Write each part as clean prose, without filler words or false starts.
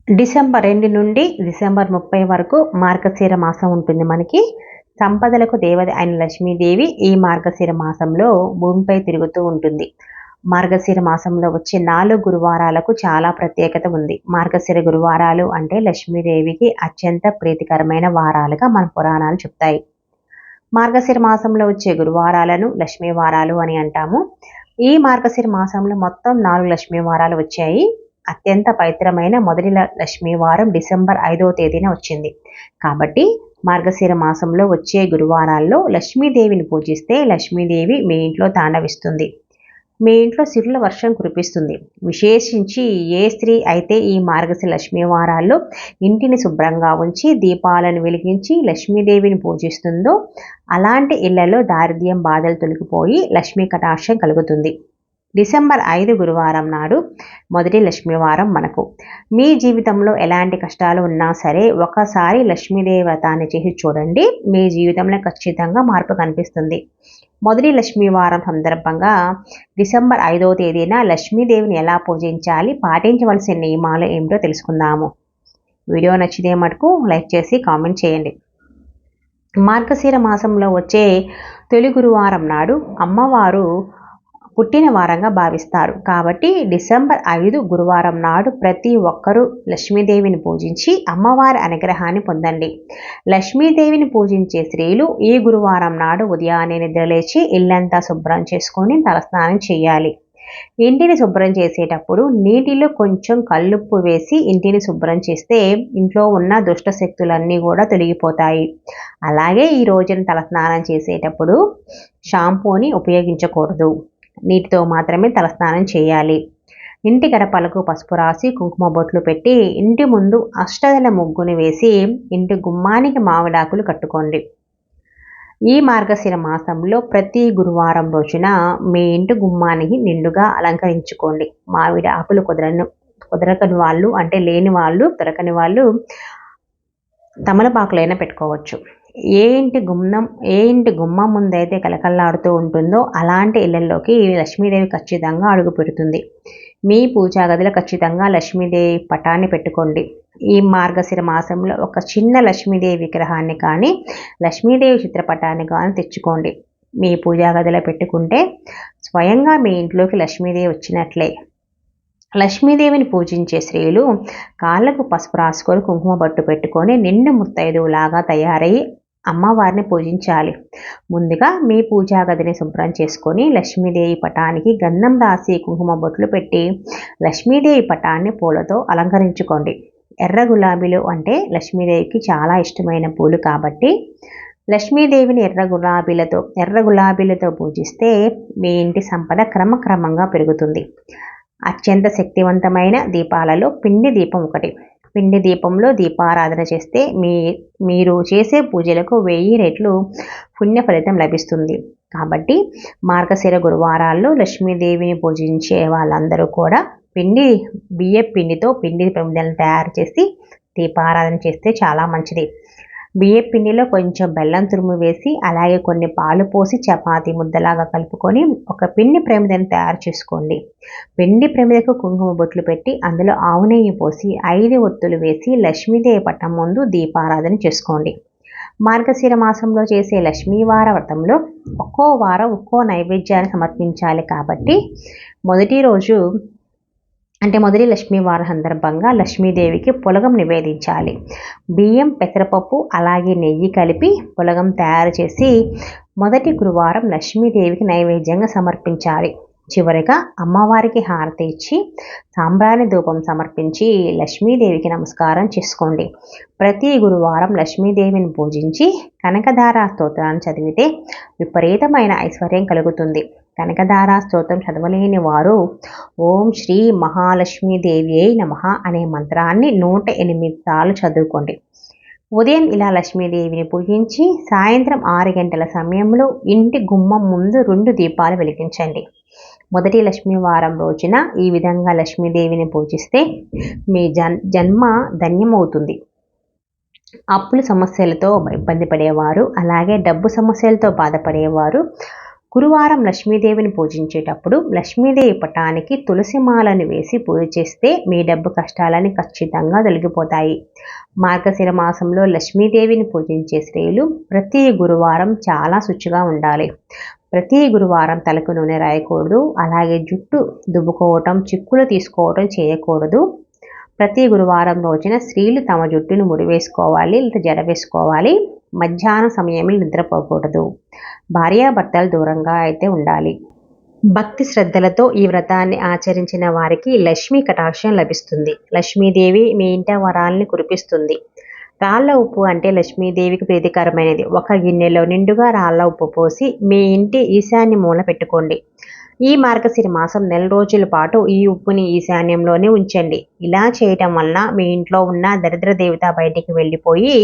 December 2 నుండి December 30 వరకు మార్గశిర మాసం ఉంటుంది మనకి. సంపదలకు దేవత అయిన లక్ష్మీదేవి ఈ మార్గశిర మాసంలో భూమిపై తిరుగుతూ ఉంటుంది. మార్గశిర మాసంలో వచ్చే 4 గురువారాలకు చాలా ప్రత్యేకత ఉంది. మార్గశిర గురువారాలు అంటే లక్ష్మీదేవికి అత్యంత ప్రీతికరమైన వారాలుగా మన పురాణాలు చెప్తాయి. మార్గశిర మాసంలో వచ్చే గురువారాలను లక్ష్మీ వారాలు అని అంటాము. ఈ మార్గశిర మాసంలో మొత్తం 4 లక్ష్మీ వారాలు వచ్చాయి. అత్యంత పవిత్రమైన మొదటి లక్ష్మీ వారం డిసెంబర్ 5వ తేదీన వచ్చింది. కాబట్టి మార్గశిర మాసంలో వచ్చే గురువారాల్లో లక్ష్మీదేవిని పూజిస్తే లక్ష్మీదేవి మీ ఇంట్లో తాండవిస్తుంది. మీ ఇంట్లో సిరుల వర్షం కురిపిస్తుంది. విశేషించి ఏ స్త్రీ అయితే ఈ మార్గశిర లక్ష్మీ వారాల్లో ఇంటిని శుభ్రంగా ఉంచి దీపాలను వెలిగించి లక్ష్మీదేవిని పూజిస్తుందో అలాంటి ఇళ్లలో దారిద్ర్యం బాధలు తొలగిపోయి లక్ష్మీ కటాక్షం కలుగుతుంది. డిసెంబర్ 5 గురువారం నాడు మొదటి లక్ష్మీవారం మనకు. మీ జీవితంలో ఎలాంటి కష్టాలు ఉన్నా సరే ఒకసారి లక్ష్మీదేవి వ్రతాన్ని చేసి చూడండి. మీ జీవితంలో ఖచ్చితంగా మార్పు కనిపిస్తుంది. మొదటి లక్ష్మీవారం సందర్భంగా డిసెంబర్ 5వ తేదీన లక్ష్మీదేవిని ఎలా పూజించాలి, పాటించవలసిన నియమాలు ఏమిటో తెలుసుకుందాము. వీడియో నచ్చితే మటుకు లైక్ చేసి కామెంట్ చేయండి. మార్గశిర మాసంలో వచ్చే తొలి గురువారం నాడు అమ్మవారు పుట్టిన వారంగా భావిస్తారు. కాబట్టి డిసెంబర్ 5 గురువారం నాడు ప్రతి ఒక్కరూ లక్ష్మీదేవిని పూజించి అమ్మవారి అనుగ్రహాన్ని పొందండి. లక్ష్మీదేవిని పూజించే స్త్రీలు ఈ గురువారం నాడు ఉదయాన్నే నిద్రలేచి ఇల్లంతా శుభ్రం చేసుకొని తలస్నానం చేయాలి. ఇంటిని శుభ్రం చేసేటప్పుడు నీటిలో కొంచెం కల్లుప్పు వేసి ఇంటిని శుభ్రం చేస్తే ఇంట్లో ఉన్న దుష్ట శక్తులన్నీ కూడా తొలగిపోతాయి. అలాగే ఈ రోజున తలస్నానం చేసేటప్పుడు షాంపూని ఉపయోగించకూడదు. నీటితో మాత్రమే తలస్నానం చేయాలి. ఇంటి గడపలకు పసుపు రాసి కుంకుమ బొట్లు పెట్టి ఇంటి ముందు అష్టదళ ముగ్గుని వేసి ఇంటి గుమ్మానికి మామిడాకులు కట్టుకోండి. ఈ మార్గశిర మాసంలో ప్రతి గురువారం రోజున మీ ఇంటి గుమ్మానికి నిండుగా అలంకరించుకోండి. మామిడి ఆకులు కుదరకని వాళ్ళు అంటే లేని వాళ్ళు దొరకని వాళ్ళు తమలపాకులైనా పెట్టుకోవచ్చు. ఏ ఇంటి గుమ్మం ముందైతే కలకల్లాడుతూ ఉంటుందో అలాంటి ఇళ్లలోకి లక్ష్మీదేవి ఖచ్చితంగా అడుగు పెడుతుంది. మీ పూజా గదిలో ఖచ్చితంగా లక్ష్మీదేవి పటాన్ని పెట్టుకోండి. ఈ మార్గశిర మాసంలో ఒక చిన్న లక్ష్మీదేవి విగ్రహాన్ని కానీ లక్ష్మీదేవి చిత్రపటాన్ని కానీ తెచ్చుకోండి. మీ పూజా గదిలో పెట్టుకుంటే స్వయంగా మీ ఇంట్లోకి లక్ష్మీదేవి వచ్చినట్లే. లక్ష్మీదేవిని పూజించే స్త్రీలు కాళ్ళకు పసుపు రాసుకొని కుంకుమ బొట్టు పెట్టుకొని నిండు ముత్తైదువులాగా తయారయ్యి అమ్మవారిని పూజించాలి. ముందుగా మీ పూజా గదిని శుభ్రం చేసుకొని లక్ష్మీదేవి పటానికి గంధం రాసి కుంకుమ బొట్లు పెట్టి లక్ష్మీదేవి పటాన్ని పూలతో అలంకరించుకోండి. ఎర్ర గులాబీలు అంటే లక్ష్మీదేవికి చాలా ఇష్టమైన పూలు కాబట్టి లక్ష్మీదేవిని ఎర్ర గులాబీలతో పూజిస్తే మీ ఇంటి సంపద క్రమక్రమంగా పెరుగుతుంది. అత్యంత శక్తివంతమైన దీపాలలో పిండి దీపం ఒకటి. పిండి దీపంలో దీపారాధన చేస్తే మీరు చేసే పూజలకు 1000 రెట్లు పుణ్య ఫలితం లభిస్తుంది. కాబట్టి మార్గశిర గురువారాల్లో లక్ష్మీదేవిని పూజించే వాళ్ళందరూ కూడా బియ్యం పిండితో పిండి ప్రమిదలను తయారు చేసి దీపారాధన చేస్తే చాలా మంచిది. బియ్యం పిండిలో కొంచెం బెల్లం తురుము వేసి అలాగే కొన్ని పాలు పోసి చపాతీ ముద్దలాగా కలుపుకొని ఒక పిండి ప్రమిదను తయారు చేసుకోండి. పిండి ప్రమిదకు కుంకుమ బొట్లు పెట్టి అందులో ఆవు నెయ్యి పోసి 5 ఒత్తులు వేసి లక్ష్మీదేవి పటం ముందు దీపారాధన చేసుకోండి. మార్గశిర మాసంలో చేసే లక్ష్మీవార వ్రతంలో ఒక్కో వారం ఒక్కో నైవేద్యాన్ని సమర్పించాలి. కాబట్టి మొదటి లక్ష్మీవారం సందర్భంగా లక్ష్మీదేవికి పులగం నివేదించాలి. బియ్యం పెసరపప్పు అలాగే నెయ్యి కలిపి పులగం తయారు చేసి మొదటి గురువారం లక్ష్మీదేవికి నైవేద్యంగా సమర్పించాలి. చివరిగా అమ్మవారికి హారతి ఇచ్చి సాంబ్రాణి ధూపం సమర్పించి లక్ష్మీదేవికి నమస్కారం చేసుకోండి. ప్రతి గురువారం లక్ష్మీదేవిని పూజించి కనకధార స్తోత్రాన్ని చదివితే విపరీతమైన ఐశ్వర్యం కలుగుతుంది. కనకధార స్తోత్రం చదవలేని వారు ఓం శ్రీ మహాలక్ష్మీదేవి నమః అనే మంత్రాన్ని 108 సార్లు చదువుకోండి. ఉదయం ఇలా లక్ష్మీదేవిని పూజించి సాయంత్రం 6 గంటల సమయంలో ఇంటి గుమ్మం ముందు 2 దీపాలు వెలిగించండి. మొదటి లక్ష్మీవారం రోజున ఈ విధంగా లక్ష్మీదేవిని పూజిస్తే మీ జన్మ ధన్యమవుతుంది. అప్పుల సమస్యలతో ఇబ్బంది పడేవారు అలాగే డబ్బు సమస్యలతో బాధపడేవారు గురువారం లక్ష్మీదేవిని పూజించేటప్పుడు లక్ష్మీదేవి పటానికి తులసి మాలను వేసి పూజ చేస్తే మీ డబ్బు కష్టాలని ఖచ్చితంగా తొలగిపోతాయి. మార్గశిర మాసంలో లక్ష్మీదేవిని పూజించే స్త్రీలు ప్రతి గురువారం చాలా శుచిగా ఉండాలి. ప్రతి గురువారం తలకు నూనె రాయకూడదు. అలాగే జుట్టు దువ్వుకోవటం, చిక్కులు తీసుకోవటం చేయకూడదు. ప్రతి గురువారం రోజున స్త్రీలు తమ జుట్టును ముడివేసుకోవాలి లేదా జడ వేసుకోవాలి. మధ్యాహ్నం సమయంలో నిద్రపోకూడదు. భార్యాభర్తలు దూరంగా అయితే ఉండాలి. భక్తి శ్రద్ధలతో ఈ వ్రతాన్ని ఆచరించిన వారికి లక్ష్మీ కటాక్షం లభిస్తుంది. లక్ష్మీదేవి మీ ఇంట వరాల్ని కురిపిస్తుంది. రాళ్ల ఉప్పు అంటే లక్ష్మీదేవికి ప్రీతికరమైనది. ఒక గిన్నెలో నిండుగా రాళ్ల ఉప్పు పోసి మీ ఇంటి ఈశాన్య మూల పెట్టుకోండి. ఈ మార్గశిర మాసం 4 రోజుల పాటు ఈ ఉప్పుని ఈశాన్యంలోనే ఉంచండి. ఇలా చేయటం వలన మీ ఇంట్లో ఉన్న దరిద్ర దేవత బయటికి వెళ్ళిపోయి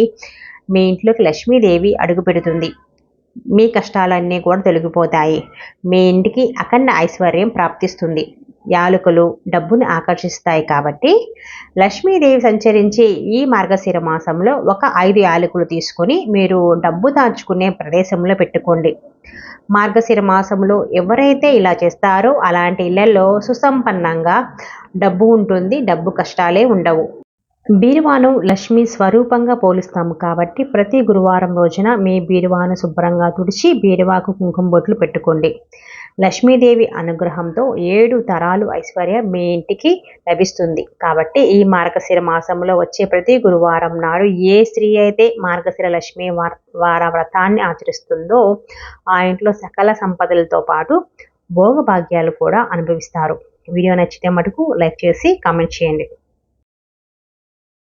మీ ఇంట్లోకి లక్ష్మీదేవి అడుగు పెడుతుంది. మీ కష్టాలన్నీ కూడా తొలగిపోతాయి. మీ ఇంటికి అఖండ ఐశ్వర్యం ప్రాప్తిస్తుంది. యాలకులు డబ్బుని ఆకర్షిస్తాయి కాబట్టి లక్ష్మీదేవి సంచరించే ఈ మార్గశిర మాసంలో ఒక 5 యాలకులు తీసుకొని మీరు డబ్బు దాచుకునే ప్రదేశంలో పెట్టుకోండి. మార్గశిర మాసంలో ఎవరైతే ఇలా చేస్తారో అలాంటి ఇళ్లలో సుసంపన్నంగా డబ్బు ఉంటుంది. డబ్బు కష్టాలే ఉండవు. బీరువాను లక్ష్మీ స్వరూపంగా పోలుస్తాము కాబట్టి ప్రతి గురువారం రోజున మీ బీరువాను శుభ్రంగా తుడిచి బీరువాకు కుంకుమ బొట్లు పెట్టుకోండి. లక్ష్మీదేవి అనుగ్రహంతో 7 తరాలు ఐశ్వర్యం మీ ఇంటికి లభిస్తుంది. కాబట్టి ఈ మార్గశిర మాసంలో వచ్చే ప్రతి గురువారం నాడు ఏ స్త్రీ అయితే మార్గశిర లక్ష్మీ వార వ్రతాన్ని ఆచరిస్తుందో ఆ ఇంట్లో సకల సంపదలతో పాటు భోగభాగ్యాలు కూడా అనుభవిస్తారు. వీడియో నచ్చితే మటుకు లైక్ చేసి కామెంట్ చేయండి.